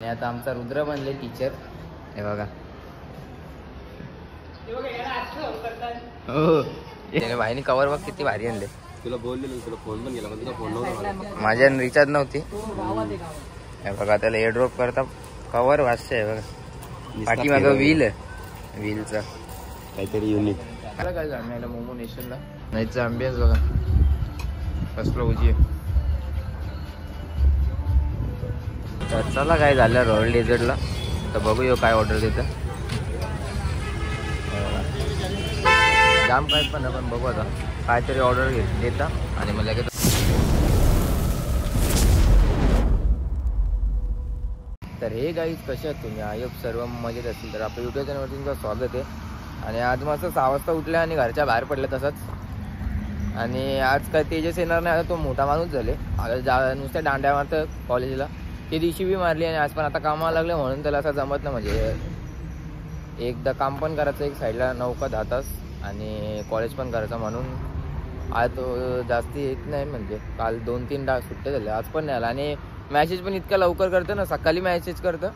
आणि आता आमचा रुद्र बनले टीचर. हे बघा हो त्याने भाईने कवर बघ किती भारी आणले. तुला बोललेलं तुला फोन पण गेला पण तुला फोन नव्हता माझ्या रिचार्ज नव्हती. हे बघा त्याला एअरड्रॉप करता कवर वाजते. हे बघा पाठीमागं व्हीलचा काहीतरी युनिक. काय काय जाणार मोमो नेशनला नाहीचा आंबियन्स बघा कसलं उजी. तर चला काय झालं रॉयल डेझर्टला तर बघूया काय ऑर्डर देतं. जाम काय पण आपण बघू आता काहीतरी ऑर्डर देता आणि मला लगेच. तर हे गाईज कसे आहात तुम्ही? आय होप सर्व मजेत असतील. तर आपल्या युट्यूब चॅनलवरती तुमचं स्वागत आहे. आणि आज मस्त 6 वाजता उठले आणि घरच्या बाहेर पडले तसंच. आणि आज काय तेजस येणार नाही. आता तो मोठा माणूस झाले. आता नुसत्या दांड्या मारतं कॉलेजला. ते दिवशी बी मारली आणि आज पण आता कामाला लागले म्हणून त्याला असं जमत नाही. म्हणजे एकदा काम पण करायचं एक साईडला 9 का 10 तास आणि कॉलेज पण करायचं म्हणून आज तो जास्ती येत नाही. म्हणजे काल 2-3 सुट्टे झाले आज पण नाही आला. आणि मॅसेज पण इतका लवकर करतं ना. सकाळी मॅसेज करतं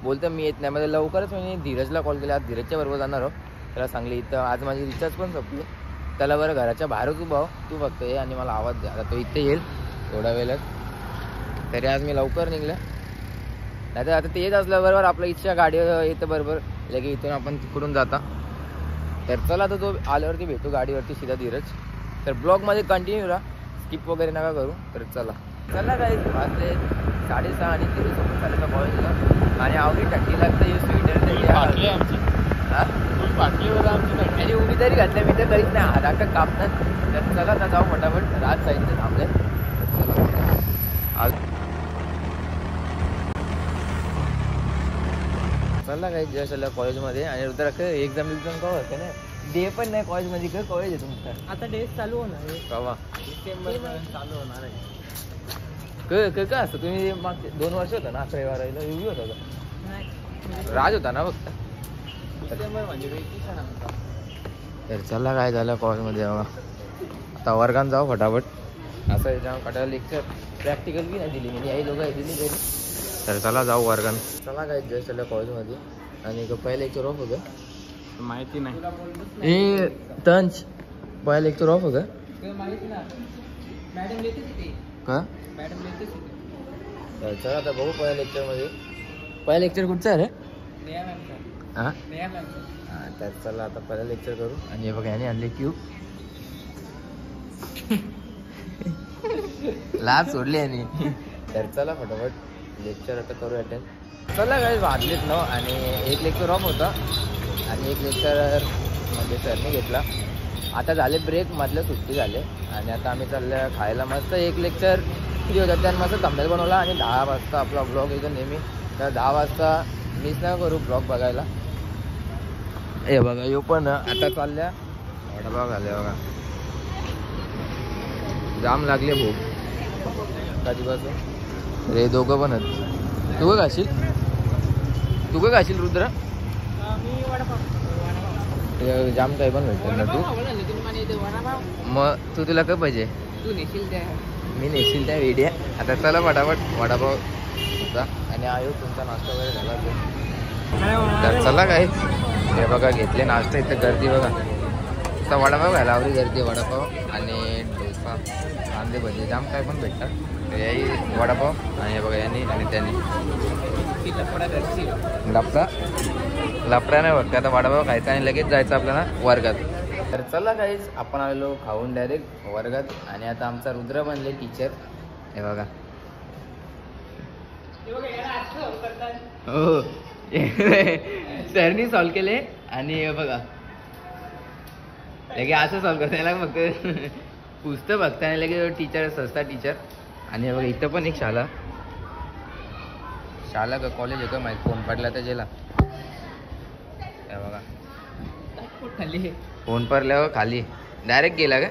बोलतं मी येत नाही. म्हणजे लवकरच म्हणजे धीरजला कॉल केला. आज धीरजच्या बरोबर जाणार हो. त्याला सांगली इथं आज माझी रिचार्ज पण संपली. त्याला बरं घराच्या बाहेरच उभा तू फक्त ये आणि मला आवाज द्या. आता तो इथे येईल थोड्या वेळात. तरी आज मी लवकर निघलं नाही तर आता ते येत असल्याबरोबर आपल्या इच्छा गाडी येतं बरोबर लगे इथून आपण तिकडून जाता. तर चला तर तो आल्यावरती भेटू गाडीवरती सीधा धीरज. तर ब्लॉगमध्ये कंटिन्यू राहा स्किप वगैरे नका करू. तर चला काही वाजले 6:30 आणि 3 चालायचं कॉलेजला. आणि आवडी थंडी लागतं स्वेटर आणि उभी तरी घातल्या मी तर काहीच नाही हात कापतात. तर चला आता जाऊ फटाफट रात साईडचे थांबले. चला काही जस्ट आला कॉलेजमध्ये. आणि रुद्र एक्झाम का होते ना डे पण नाही कॉलेजमध्ये का कॉलेज आहे तुमचं? आता डे चालू होणार आहे कवा डिसेंबर चालू होणार आहे. का असतं तुम्ही मागचे 2 वर्ष होता ना 11-12 रिव्ह्यू होता का? राज होता ना फक्त डिसेंबर म्हणजे वेकेशन आमचा. तर चला काय झालं कॉलेजमध्ये बघा. आता वर्गात जाऊ फटाफट. असं जेव्हा कटायला लेक्चर प्रॅक्टिकल बी नाही दिली मी आई लोक दिली तरी. तर चला जाऊ वर्गात. चला काय जस्ट आलं कॉलेजमध्ये. आणि पहिलं लेक्चर ऑफ होतं माहिती नाही हे तंच पहिलं लेक्चर ऑफ होतं का? तर चला आता बघू पहिल्या लेक्चरमध्ये. पहिलं लेक्चर कुठचं आहे रे? हां तर चला आता पहिलं लेक्चर करू. आणि हे बघा याने आणले क्यूब लाभ सोडली आणि. तर चला फटाफट लेक्चर आता करू अटेंड. चला काही वाजलेत ना. आणि एक लेक्चर ऑफ होता आणि एक लेक्चर म्हणजे सरने घेतला. आता झाले ब्रेक मधलं सुट्टी झाले. आणि आता आम्ही चाललं खायला. मस्त एक लेक्चर किती होता त्यानं मस्त थंबनेल बनवला. आणि 10 वाजता आपला ब्लॉग येतो नेहमी. तर 10 वाजता मिस नाही करू ब्लॉग बघायला. हे बघा येऊ पण आता चालल्या वडापाव झाले बघा. जाम लागले भूक कधीपासून. रे दोघं पण आहेत. तू का खाशील रुद्र? जाम काही पण भेटत ना तू. मग तुला काय पाहिजे? मी नेशील त्या वेड्या. आता चला फटाफट वडापाव होता. आणि आयो तुमचा नाश्ता वगैरे झाला. तर चला काय हे बघा घेतले नाश्ता. इथं गर्दी बघा. आता वडापाव घ्यायला आवडी गर्दी. वडापाव आणि डोसा कांदे भजी जाम काय पण भेटतात. याही वडापाव आणि हे बघा यांनी आणि त्यांनी लपडा नाही बघ. आता वडापाव खायचा आणि लगेच जायचं आपल्याला वर्गात. तर चला काहीच आपण आलेलो खाऊन डायरेक्ट वर्गात. आणि आता आमचा रुद्र बनले टीचर. हे बघा हो सरनी सॉल्व केले. आणि हे बघा लगे असं सॉल्व करता याला फक्त पुस्तक बघता आणि लगे टीचर संस्था टीचर. आणि हे बघा इथं पण एक शाळा का कॉलेज आहे का माहीत. फोन पडला त्याच्याला हे बघा खाली फोन पडल्यावर खाली डायरेक्ट गेला का.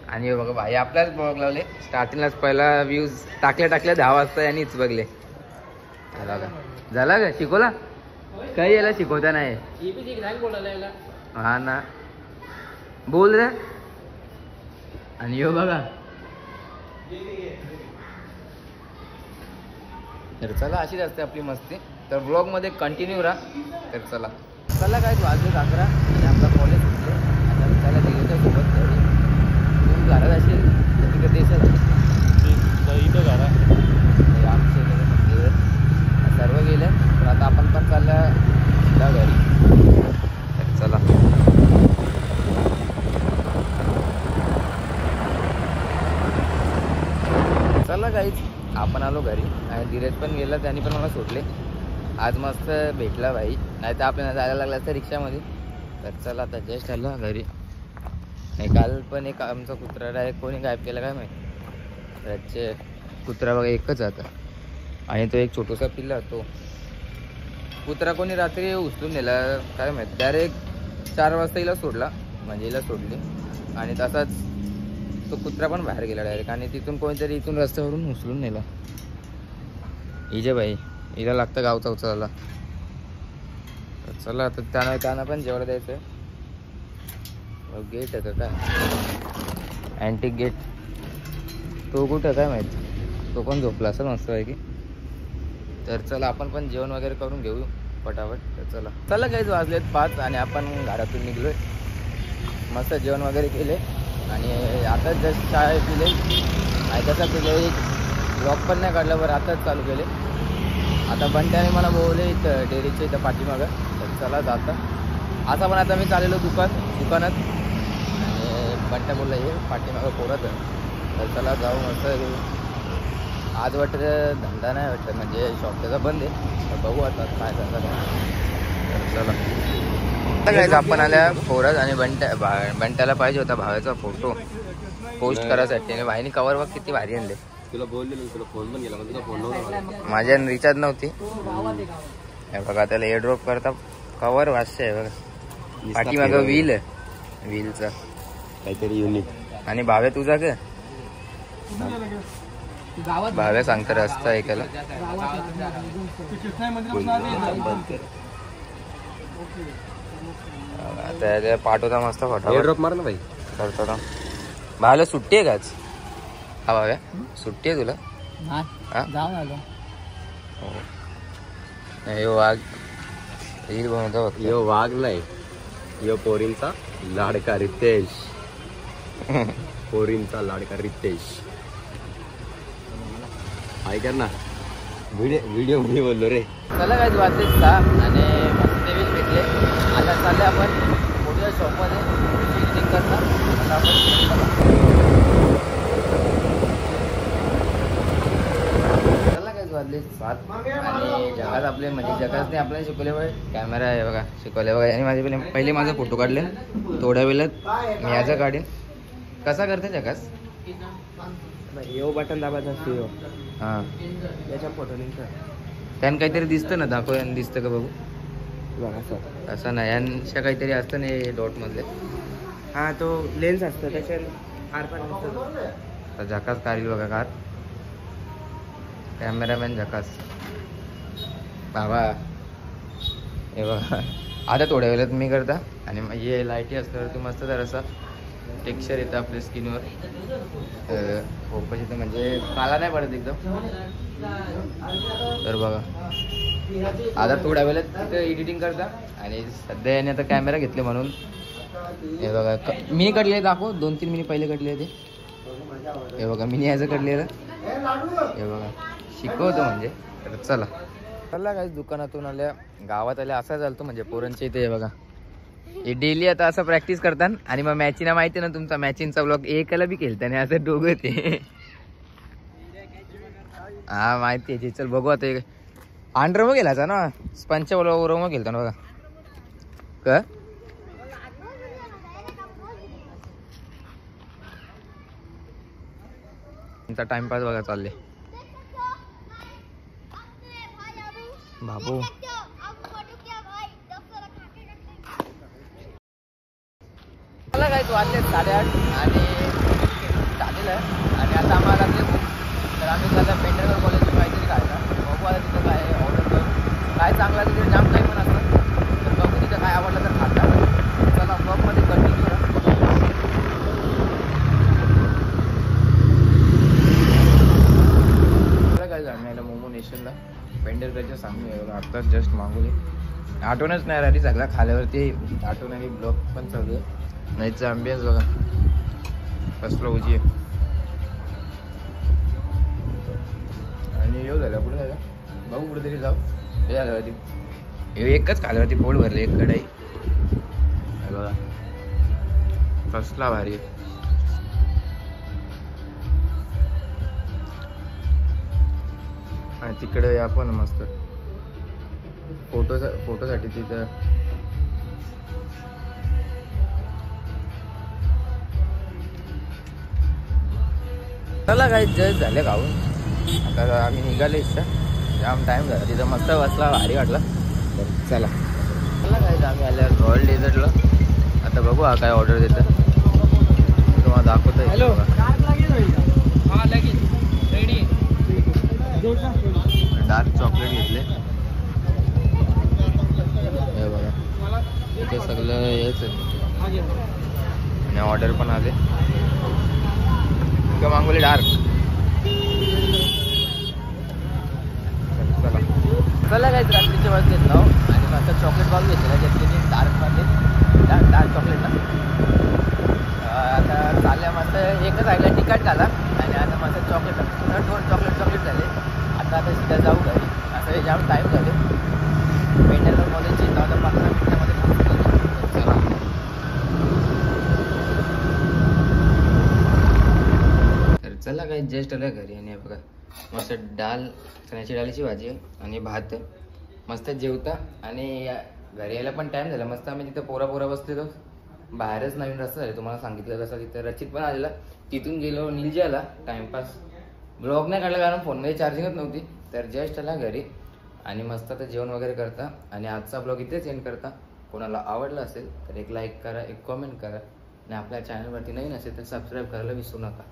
आणि हे बघा भाई आपल्याच ब्लॉग लावले. स्टार्टिंगलाच पहिला व्ह्यूज टाकल्या 10 वाजता यांनीच बघले. झाला का शिकवला काही याला शिकवता नाही. हा ना बोल रे. आणि यो बघा तर चला अशीच असते आपली मस्ती. तर ब्लॉगमध्ये कंटिन्यू राहा. तर चला काय वाजले 11 आणि आपला कॉलेज सुटले. आता त्याला दिलेच्या सोबत घरी तुम्ही घरात असेल तिकडे देशात इथं घरा आमचे सर्व गेले. तर आता आपण पण चालल्या घरी. तर चला काहीच आपण आलो घरी आणि धीरज पण गेला. त्यांनी पण मला सोडले. आज मस्त भेटला भाई. नाही तर आपल्याला जायला लागलं असतं रिक्षामध्ये. तर चला आता जस्ट आलो घरी. नाही काल पण एक आमचा कुत्रा आहे कोणी गायब केला काय माहिती. त्याचे कुत्रा बघा एकच आता आणि तो एक छोटासा पिल्ला. तो कुत्रा कोणी रात्री उचलून नेला काय माहिती. डायरेक्ट 4 वाजता हिला सोडला म्हणजे हिला सोडली आणि तसाच तो कुत्रा पण बाहेर गेला डायरेक्ट. आणि तिथून कोणीतरी इथून रस्त्यावरून उचलून नेला. हिजे भाई हिला लागतं गावचा उचलायला. तर चला आता त्यांना पण जेवढं द्यायचं. गेट आहे काय अँटिक गेट. तो कुठं काय माहिती. तो पण झोपला असेल मस्त आहे की. तर चला आपण पण जेवण वगैरे करून घेऊ पटापट. तर चला काहीच वाजलेत 5 आणि आपण घरातून निघलोय. मस्त जेवण वगैरे केले आणि आता जस्ट चाय पिले. आणि तसा पिले एक ब्लॉग पण नाही काढलं बरं आताच चालू केले. आता बंट्याने मला बोलले इथं डेअरीच्या इथं पाठीमागं. तर चला जाता असा पण आता मी चाललेलो दुकानात आणि बंट्या बोलला हे पाठीमागं पोरत. तर चला जाऊ मस्त. आज वाटतं धंदा नाही वाटतं म्हणजे शॉप त्याचा बंद आहे. तर बघू आता काय धंदा नाही. तर चला आपण आल्या पोरत आणि बंट्याला पाहिजे होता भावाचा फोटो पोस्ट करायसाठी. आणि भाईने कवर बघ किती भारी आणले. तुला बोललेलो तुला फोन पण केला पण तुझा फोन नव्हता. माझ्या रिचार्ज नव्हती. हे बघा त्याला एअरड्रॉप करता कवर वाजते आहे बघा. पाठीमागं व्हीलचा काहीतरी युनिक. आणि भाव्या तुझा का भाव्या सांगता रस्ता ऐकायला. आता पाठवता मस्त फोटो एअरड्रॉप मार ना भाई. करतो ना. भावाला सुट्टी आहे काच. हा भाव्या सुट्टी आहे तुला. जाऊन आलो. हो वाघ रील बनवतो. यो वाघ नाही यो पोरींचा लाडका रितेश. पोरींचा लाडका रितेश. ऐका ना व्हिडिओ मी बोललो रे. चला काय वाजले 6 आणि मस्त देवील भेटले. आता चालले आपण मोठ्या शॉपमध्ये विजिटिंग करणार. चला काय वाजले 7 आणि जगात आपले म्हणजे जगातने आपल्याला शिकवले बघा कॅमेरा आहे बघा शिकवले बघा. आणि माझे पहिले माझा फोटो काढले. थोड्या वेळात मी याचा काढेन. कसा करते जगास. यो बटन दाबायचं असतो. हां याच्या फोटो लिंक त्यानं काहीतरी दिसतं ना दाखव. यानं दिसतं का बघू. बघा सर असं नाही यांच्या काहीतरी असतं ना डॉटमधले. हा तो लेन्स असतो त्याच्यात आरपार असतो. झकास काढील बघा कार. कॅमेरामॅन झकास बाबा. हे बघा आता थोड्या वेळात मी करता. आणि हे लाईटी असल्यावर तू मस्त जरासा टेक्स्चर येतं आपल्या स्किनवर. फोकस येतं म्हणजे काला नाही पडत एकदम. तर बघा आता थोड्या वेळात तिथं एडिटिंग करता. आणि सध्या याने आता कॅमेरा घेतले म्हणून हे बघा मी काढले दाखव. 2-3 मिनिट पहिले काढले ते. हे बघा मी याचं काढलेलं. हे बघा शिकवतो म्हणजे. तर चला काय दुकानातून आल्या गावात आल्या असा चालतो म्हणजे पोरांच्या इथे. हे बघा हे डेली आता असं प्रॅक्टिस करतात. आणि मग मॅचिंगला माहिती ना तुमचा मॅचिंगचा ब्लॉग एकाला बी खेळता आणि असं दोघं ते. हा माहिती आहे. चल बघू आता. अंडर मग गेलाचा ना स्पंच ओवर मग गेलता ना बघा का. तुमचा टाइमपास बघा चालले बाबू. मला काय तू वाजले 8:30 आणि झालेलं आहे. आणि आता आम्हाला तर आम्ही त्याला पेंढरकर कॉलेजची काहीतरी काढला. बघू आता तिथं काय ऑर्डर करू. काय चांगला तिथे जाम काही पण असतं. तर बघू तिथं काय आवडलं तर खाता. चला ब्लॉगमध्ये कंटिन्यू करा. काय जाणार मोमो नेशनला पेंढरकरच्या सामने आहे बघा. आत्ताच जस्ट मागवले. आठवणच नाही राहिली सगळा खाल्यावरती आठवण आणि ब्लॉग पण चालू आहे. नाहीचं आंबियन्स बघा कसलं उजी आहे. आणि येऊ झालं पुढे झालं भाऊ कुठेतरी जाऊ. हे झालं होती हे एकच खाल्यावरती पोट भरले एक कढाई. हे बघा कसला भारी आहे. आणि तिकडे आपण मस्त फोटोसाठी तिथं चला काही जस्ट झाले खाऊन. आता आम्ही निघाले इथं जाम टाइम झाला. तिथं मस्त बसला भारी वाटला. तर चला काय आम्ही आल्यावर रॉयल डेझर्टला. आता बघू हा काय ऑर्डर देतं तुम्हाला दाखवतो. हॅलो डार्क चॉकलेट घेतले. हे बघा इथे सगळं हेच आहे. आणि ऑर्डर पण आले का मागवले डार्क. चला काय रात्रीचे वाजले ना. आणि मस्त चॉकलेट बॉल घेतलेला घेतलेली डार्कमध्ये डार्क चॉकलेट ना. आता चालल्या मस्त एकच आयला तिखट घाला. आणि आता मस्त चॉकलेट 2 चॉकलेट झाले. आता सीधा जाऊ घरी. आता हे जाम टाईम झाले. पेंढरकर कॉलेजची 15 मिनिटामध्ये चला. तर चला काही जस्ट आलं घरी. आणि बघा मस्त चण्याची डाळीची भाजी आहे आणि भात. मस्त जेवता. आणि घरी यायला पण टाईम झाला. मस्त आम्ही तिथं पोरा बसलेलो. बाहेरच नवीन रस्ता झाला तुम्हाला सांगितलं तसं. तिथं रचित पण आलेला. तिथून गेलो नीलजी आला. टाइमपास ब्लॉग नाही काढला कारण फोनमध्ये चार्जिंगच नव्हती. तर जस्ट आला घरी. आणि मस्त आता जेवण वगैरे करता. आणि आजचा ब्लॉग इथेच एंड करता. कोणाला आवडला असेल तर एक लाईक करा, एक कॉमेंट करा. आणि आपल्या चॅनलवरती नवीन असेल तर सबस्क्राईब करायला विसरू नका.